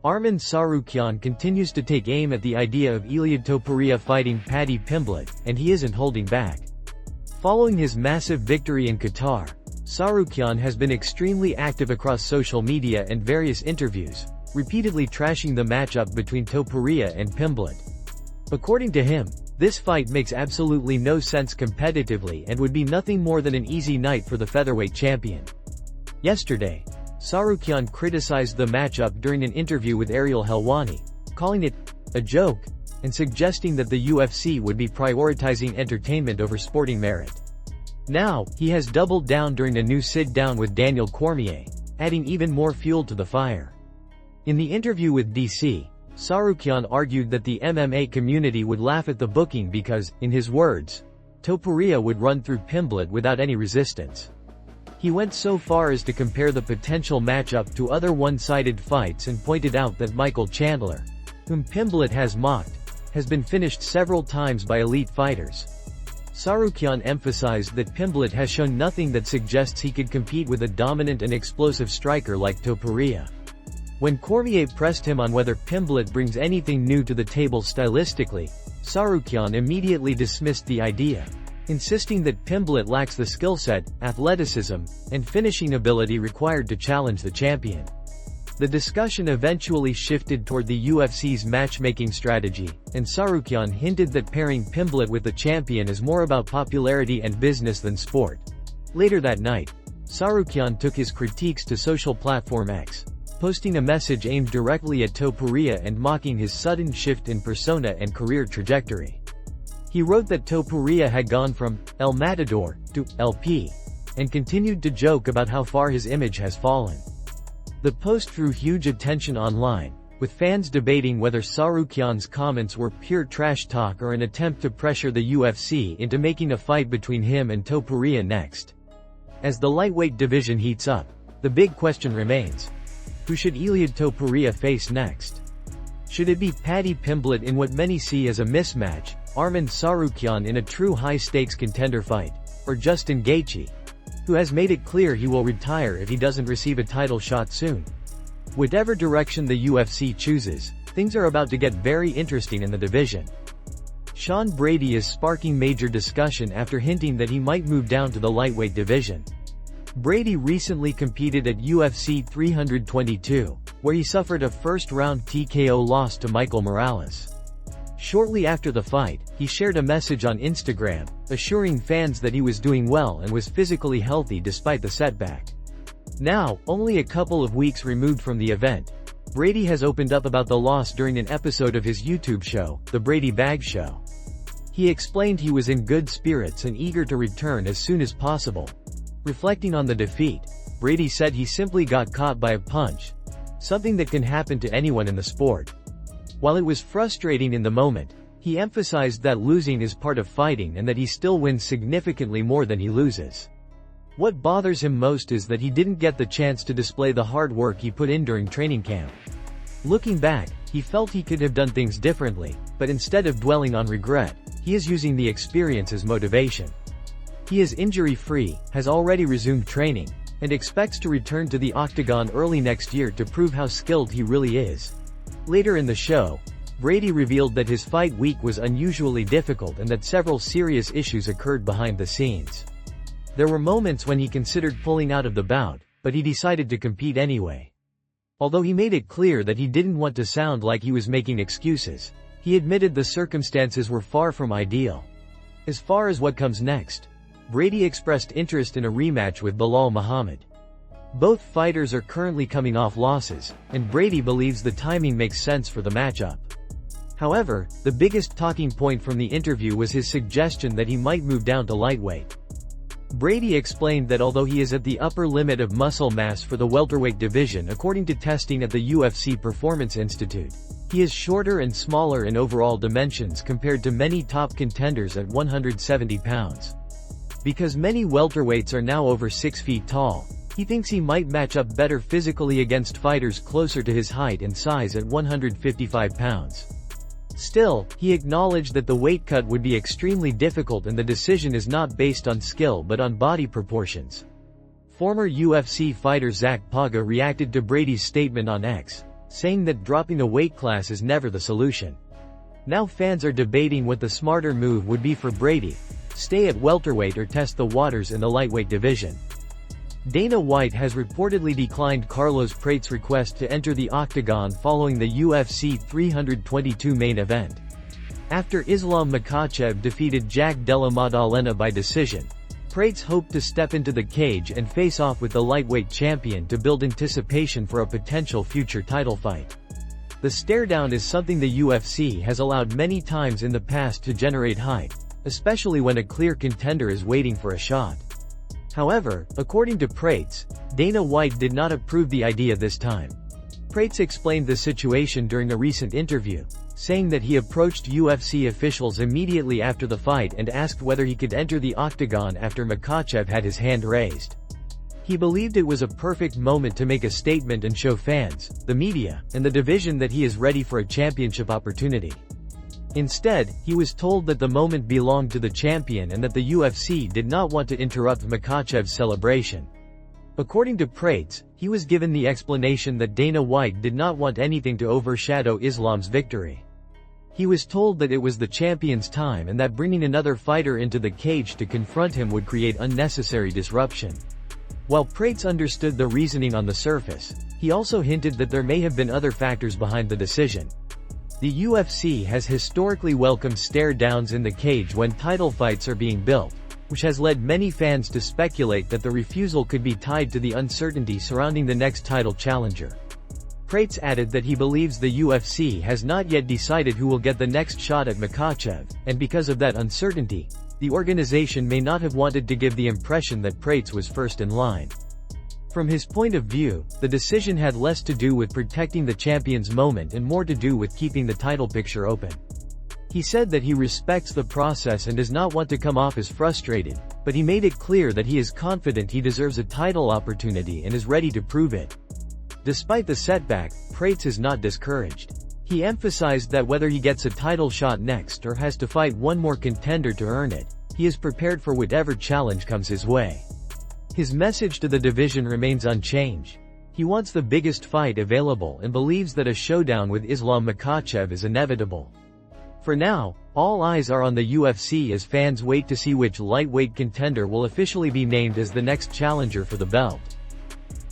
Arman Tsarukyan continues to take aim at the idea of Ilia Topuria fighting Paddy Pimblett, and he isn't holding back. Following his massive victory in Qatar, Tsarukyan has been extremely active across social media and various interviews, repeatedly trashing the matchup between Topuria and Pimblett. According to him, this fight makes absolutely no sense competitively and would be nothing more than an easy night for the featherweight champion. Yesterday, Tsarukyan criticized the matchup during an interview with Ariel Helwani, calling it a joke, and suggesting that the UFC would be prioritizing entertainment over sporting merit. Now, he has doubled down during a new sit-down with Daniel Cormier, adding even more fuel to the fire. In the interview with DC, Tsarukyan argued that the MMA community would laugh at the booking because, in his words, Topuria would run through Pimblett without any resistance. He went so far as to compare the potential matchup to other one-sided fights and pointed out that Michael Chandler, whom Pimblett has mocked, has been finished several times by elite fighters. Tsarukyan emphasized that Pimblett has shown nothing that suggests he could compete with a dominant and explosive striker like Topuria. When Cormier pressed him on whether Pimblett brings anything new to the table stylistically, Tsarukyan immediately dismissed the idea, insisting that Pimblett lacks the skill set, athleticism, and finishing ability required to challenge the champion. The discussion eventually shifted toward the UFC's matchmaking strategy, and Tsarukyan hinted that pairing Pimblett with the champion is more about popularity and business than sport. Later that night, Tsarukyan took his critiques to social platform X, posting a message aimed directly at Topuria and mocking his sudden shift in persona and career trajectory. He wrote that Topuria had gone from El Matador to LP, and continued to joke about how far his image has fallen. The post drew huge attention online, with fans debating whether Tsarukyan's comments were pure trash talk or an attempt to pressure the UFC into making a fight between him and Topuria next. As the lightweight division heats up, the big question remains: who should Ilia Topuria face next? Should it be Paddy Pimblett in what many see as a mismatch, Arman Tsarukyan in a true high-stakes contender fight, or Justin Gaethje, who has made it clear he will retire if he doesn't receive a title shot soon? Whatever direction the UFC chooses, things are about to get very interesting in the division. Sean Brady is sparking major discussion after hinting that he might move down to the lightweight division. Brady recently competed at UFC 322, where he suffered a first-round TKO loss to Michael Morales. Shortly after the fight, he shared a message on Instagram, assuring fans that he was doing well and was physically healthy despite the setback. Now, only a couple of weeks removed from the event, Brady has opened up about the loss during an episode of his YouTube show, The Brady Bag Show. He explained he was in good spirits and eager to return as soon as possible. Reflecting on the defeat, Brady said he simply got caught by a punch, something that can happen to anyone in the sport. While it was frustrating in the moment, he emphasized that losing is part of fighting and that he still wins significantly more than he loses. What bothers him most is that he didn't get the chance to display the hard work he put in during training camp. Looking back, he felt he could have done things differently, but instead of dwelling on regret, he is using the experience as motivation. He is injury-free, has already resumed training, and expects to return to the octagon early next year to prove how skilled he really is. Later in the show, Brady revealed that his fight week was unusually difficult and that several serious issues occurred behind the scenes. There were moments when he considered pulling out of the bout, but he decided to compete anyway. Although he made it clear that he didn't want to sound like he was making excuses, he admitted the circumstances were far from ideal. As far as what comes next, Brady expressed interest in a rematch with Belal Muhammad. Both fighters are currently coming off losses, and Brady believes the timing makes sense for the matchup. However, the biggest talking point from the interview was his suggestion that he might move down to lightweight. Brady explained that although he is at the upper limit of muscle mass for the welterweight division according to testing at the UFC Performance Institute, he is shorter and smaller in overall dimensions compared to many top contenders at 170 pounds. Because many welterweights are now over 6 feet tall, he thinks he might match up better physically against fighters closer to his height and size at 155 pounds. Still, he acknowledged that the weight cut would be extremely difficult and the decision is not based on skill but on body proportions. Former UFC fighter Zach Paga reacted to Brady's statement on X, saying that dropping the weight class is never the solution. Now fans are debating what the smarter move would be for Brady: stay at welterweight or test the waters in the lightweight division. Dana White has reportedly declined Carlos Prate's request to enter the octagon following the UFC 322 main event. After Islam Makhachev defeated Jack Della Maddalena by decision, Prates hoped to step into the cage and face off with the lightweight champion to build anticipation for a potential future title fight. The stare-down is something the UFC has allowed many times in the past to generate hype, especially when a clear contender is waiting for a shot. However, according to Prates, Dana White did not approve the idea this time. Prates explained the situation during a recent interview, saying that he approached UFC officials immediately after the fight and asked whether he could enter the octagon after Makhachev had his hand raised. He believed it was a perfect moment to make a statement and show fans, the media, and the division that he is ready for a championship opportunity. Instead, he was told that the moment belonged to the champion and that the UFC did not want to interrupt Makhachev's celebration. According to Prates, he was given the explanation that Dana White did not want anything to overshadow Islam's victory. He was told that it was the champion's time and that bringing another fighter into the cage to confront him would create unnecessary disruption. While Prates understood the reasoning on the surface, he also hinted that there may have been other factors behind the decision. The UFC has historically welcomed stare-downs in the cage when title fights are being built, which has led many fans to speculate that the refusal could be tied to the uncertainty surrounding the next title challenger. Prates added that he believes the UFC has not yet decided who will get the next shot at Makhachev, and because of that uncertainty, the organization may not have wanted to give the impression that Prates was first in line. From his point of view, the decision had less to do with protecting the champion's moment and more to do with keeping the title picture open. He said that he respects the process and does not want to come off as frustrated, but he made it clear that he is confident he deserves a title opportunity and is ready to prove it. Despite the setback, Prates is not discouraged. He emphasized that whether he gets a title shot next or has to fight one more contender to earn it, he is prepared for whatever challenge comes his way. His message to the division remains unchanged. He wants the biggest fight available and believes that a showdown with Islam Makhachev is inevitable. For now, all eyes are on the UFC as fans wait to see which lightweight contender will officially be named as the next challenger for the belt.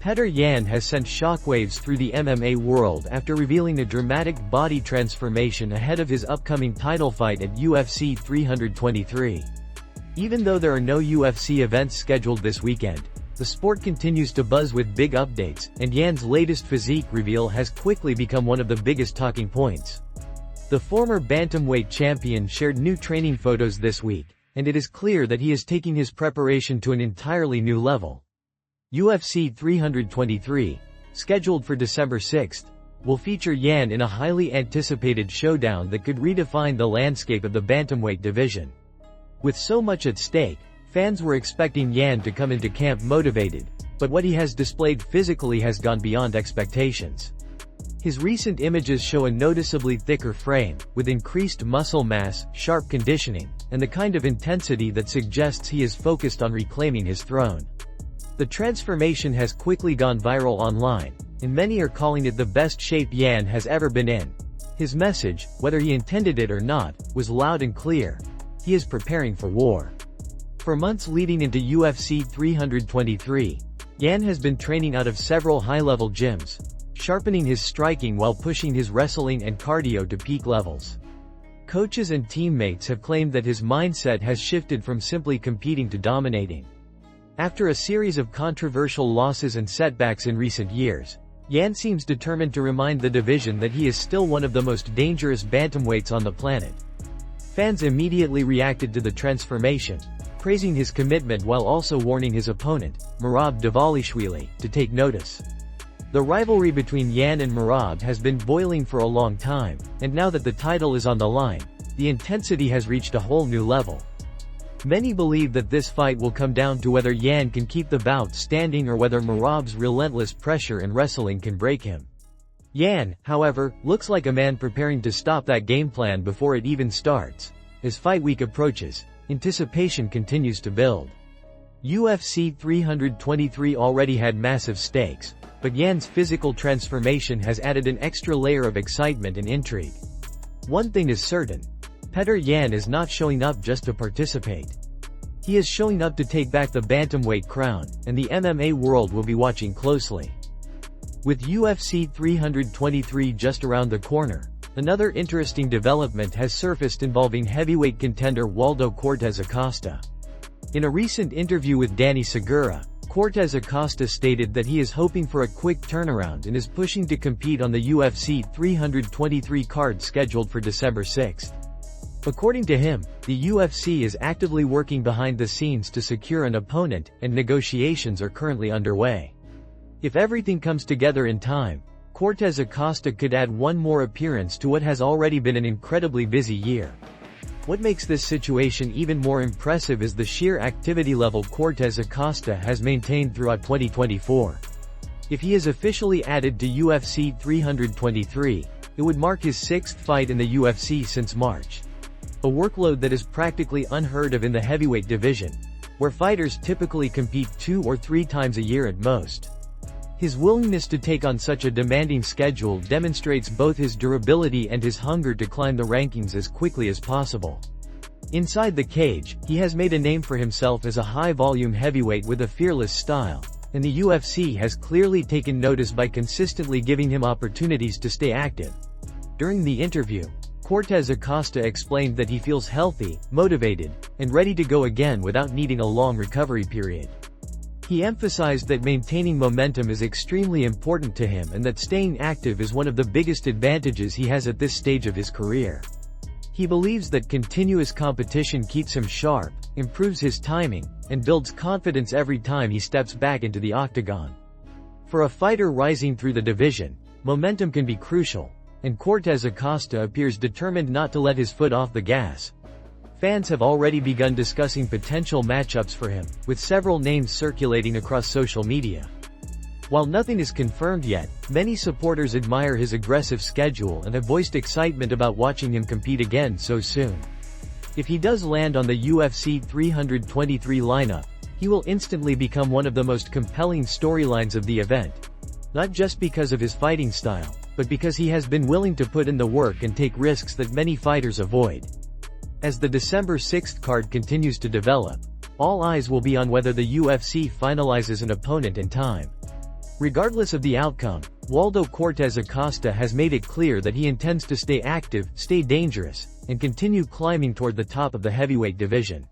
Petr Yan has sent shockwaves through the MMA world after revealing a dramatic body transformation ahead of his upcoming title fight at UFC 323. Even though there are no UFC events scheduled this weekend, the sport continues to buzz with big updates, and Yan's latest physique reveal has quickly become one of the biggest talking points. The former bantamweight champion shared new training photos this week, and it is clear that he is taking his preparation to an entirely new level. UFC 323, scheduled for December 6, will feature Yan in a highly anticipated showdown that could redefine the landscape of the bantamweight division. With so much at stake, fans were expecting Yan to come into camp motivated, but what he has displayed physically has gone beyond expectations. His recent images show a noticeably thicker frame, with increased muscle mass, sharp conditioning, and the kind of intensity that suggests he is focused on reclaiming his throne. The transformation has quickly gone viral online, and many are calling it the best shape Yan has ever been in. His message, whether he intended it or not, was loud and clear. He is preparing for war. For months leading into UFC 323, Yan has been training out of several high-level gyms, sharpening his striking while pushing his wrestling and cardio to peak levels. Coaches and teammates have claimed that his mindset has shifted from simply competing to dominating. After a series of controversial losses and setbacks in recent years, Yan seems determined to remind the division that he is still one of the most dangerous bantamweights on the planet. Fans immediately reacted to the transformation, praising his commitment while also warning his opponent, Merab Dvalishvili, to take notice. The rivalry between Yan and Merab has been boiling for a long time, and now that the title is on the line, the intensity has reached a whole new level. Many believe that this fight will come down to whether Yan can keep the bout standing or whether Merab's relentless pressure and wrestling can break him. Yan, however, looks like a man preparing to stop that game plan before it even starts. As fight week approaches, anticipation continues to build. UFC 323 already had massive stakes, but Yan's physical transformation has added an extra layer of excitement and intrigue. One thing is certain. Petr Yan is not showing up just to participate. He is showing up to take back the bantamweight crown, and the MMA world will be watching closely. With UFC 323 just around the corner, another interesting development has surfaced involving heavyweight contender Waldo Cortez Acosta. In a recent interview with Danny Segura, Cortez Acosta stated that he is hoping for a quick turnaround and is pushing to compete on the UFC 323 card scheduled for December 6. According to him, the UFC is actively working behind the scenes to secure an opponent, and negotiations are currently underway. If everything comes together in time, Cortez Acosta could add one more appearance to what has already been an incredibly busy year. What makes this situation even more impressive is the sheer activity level Cortez Acosta has maintained throughout 2024. If he is officially added to UFC 323, it would mark his sixth fight in the UFC since March. A workload that is practically unheard of in the heavyweight division, where fighters typically compete 2 or 3 times a year at most. His willingness to take on such a demanding schedule demonstrates both his durability and his hunger to climb the rankings as quickly as possible. Inside the cage, he has made a name for himself as a high-volume heavyweight with a fearless style, and the UFC has clearly taken notice by consistently giving him opportunities to stay active. During the interview, Cortez Acosta explained that he feels healthy, motivated, and ready to go again without needing a long recovery period. He emphasized that maintaining momentum is extremely important to him and that staying active is one of the biggest advantages he has at this stage of his career. He believes that continuous competition keeps him sharp, improves his timing, and builds confidence every time he steps back into the octagon. For a fighter rising through the division, momentum can be crucial, and Cortez Acosta appears determined not to let his foot off the gas. Fans have already begun discussing potential matchups for him, with several names circulating across social media. While nothing is confirmed yet, many supporters admire his aggressive schedule and have voiced excitement about watching him compete again so soon. If he does land on the UFC 323 lineup, he will instantly become one of the most compelling storylines of the event. Not just because of his fighting style, but because he has been willing to put in the work and take risks that many fighters avoid. As the December 6th card continues to develop, all eyes will be on whether the UFC finalizes an opponent in time. Regardless of the outcome, Waldo Cortez Acosta has made it clear that he intends to stay active, stay dangerous, and continue climbing toward the top of the heavyweight division.